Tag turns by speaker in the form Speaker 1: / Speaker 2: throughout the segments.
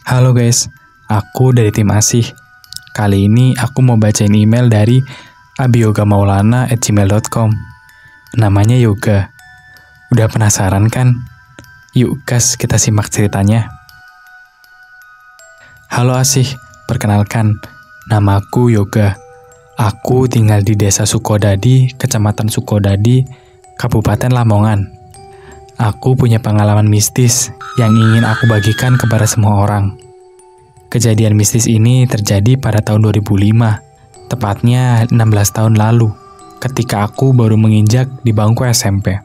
Speaker 1: Halo guys, aku dari tim Asih. Kali ini aku mau bacain email dari abiyogamaulana@gmail.com. Namanya Yoga. Udah penasaran kan? Yuk gas kita simak ceritanya. Halo Asih, perkenalkan, namaku Yoga. Aku tinggal di Desa Sukodadi, Kecamatan Sukodadi, Kabupaten Lamongan. Aku punya pengalaman mistis yang ingin aku bagikan kepada semua orang. Kejadian mistis ini terjadi pada tahun 2005, tepatnya 16 tahun lalu, ketika aku baru menginjak di bangku SMP.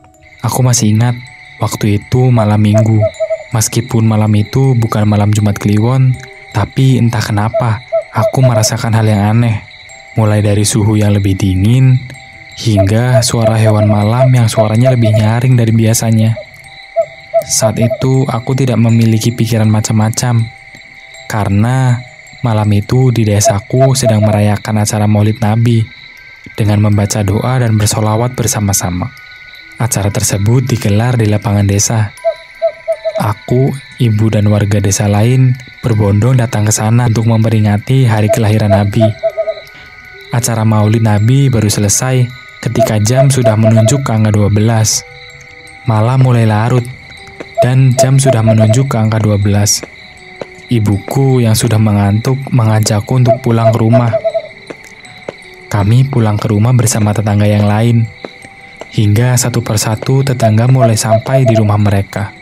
Speaker 1: Aku masih ingat, waktu itu malam minggu. Meskipun malam itu bukan malam Jumat Kliwon, tapi entah kenapa, aku merasakan hal yang aneh. Mulai dari suhu yang lebih dingin, hingga suara hewan malam yang suaranya lebih nyaring dari biasanya. Saat itu aku tidak memiliki pikiran macam-macam, karena malam itu di desaku sedang merayakan acara Maulid Nabi dengan membaca doa dan bersolawat bersama-sama. Acara tersebut digelar di lapangan desa. Aku, ibu dan warga desa lain berbondong datang ke sana untuk memperingati hari kelahiran Nabi. Acara Maulid Nabi baru selesai ketika jam sudah menunjuk ke angka 12. Malam mulai larut dan jam sudah menunjuk ke angka 12. Ibuku yang sudah mengantuk mengajakku untuk pulang ke rumah. Kami pulang ke rumah bersama tetangga yang lain. Hingga satu persatu tetangga mulai sampai di rumah mereka.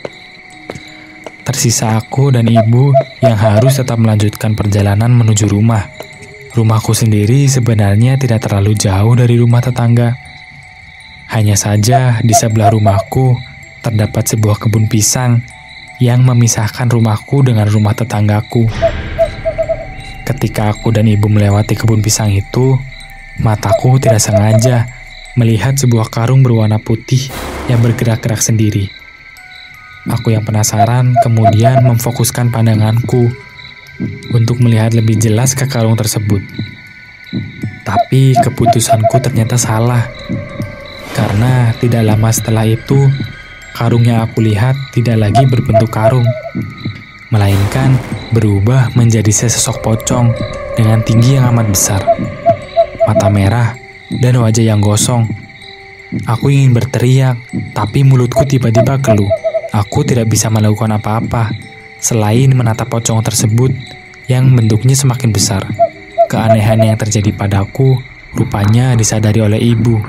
Speaker 1: Tersisa aku dan ibu yang harus tetap melanjutkan perjalanan menuju rumah. Rumahku sendiri sebenarnya tidak terlalu jauh dari rumah tetangga. Hanya saja di sebelah rumahku terdapat sebuah kebun pisang yang memisahkan rumahku dengan rumah tetanggaku. Ketika aku dan ibu melewati kebun pisang itu, mataku tidak sengaja melihat sebuah karung berwarna putih yang bergerak-gerak sendiri. Aku yang penasaran kemudian memfokuskan pandanganku untuk melihat lebih jelas ke karung tersebut. Tapi keputusanku ternyata salah, karena tidak lama setelah itu, karung yang aku lihat tidak lagi berbentuk karung, melainkan berubah menjadi sesosok pocong dengan tinggi yang amat besar, mata merah, dan wajah yang gosong. Aku ingin berteriak, tapi mulutku tiba-tiba keluh. Aku tidak bisa melakukan apa-apa selain menatap pocong tersebut yang bentuknya semakin besar. Keanehan yang terjadi padaku rupanya disadari oleh ibu.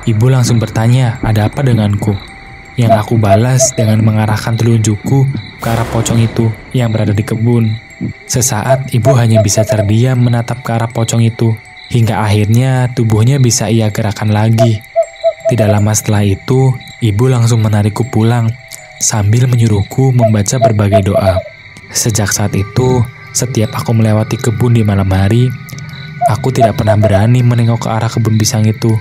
Speaker 1: Ibu langsung bertanya, ada apa denganku? Yang aku balas dengan mengarahkan telunjukku ke arah pocong itu yang berada di kebun. Sesaat ibu hanya bisa terdiam menatap ke arah pocong itu, hingga akhirnya tubuhnya bisa ia gerakan lagi. Tidak lama setelah itu, ibu langsung menarikku pulang sambil menyuruhku membaca berbagai doa. Sejak saat itu, setiap aku melewati kebun di malam hari, aku tidak pernah berani menengok ke arah kebun pisang itu,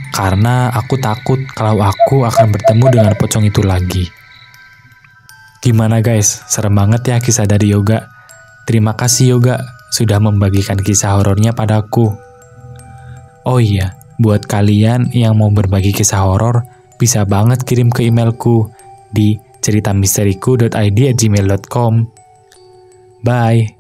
Speaker 1: karena aku takut kalau aku akan bertemu dengan pocong itu lagi. Gimana guys? Serem banget ya kisah dari Yoga. Terima kasih Yoga sudah membagikan kisah horornya padaku. Oh iya, buat kalian yang mau berbagi kisah horor, bisa banget kirim ke emailku di ceritamisteriku.id@gmail.com. Bye.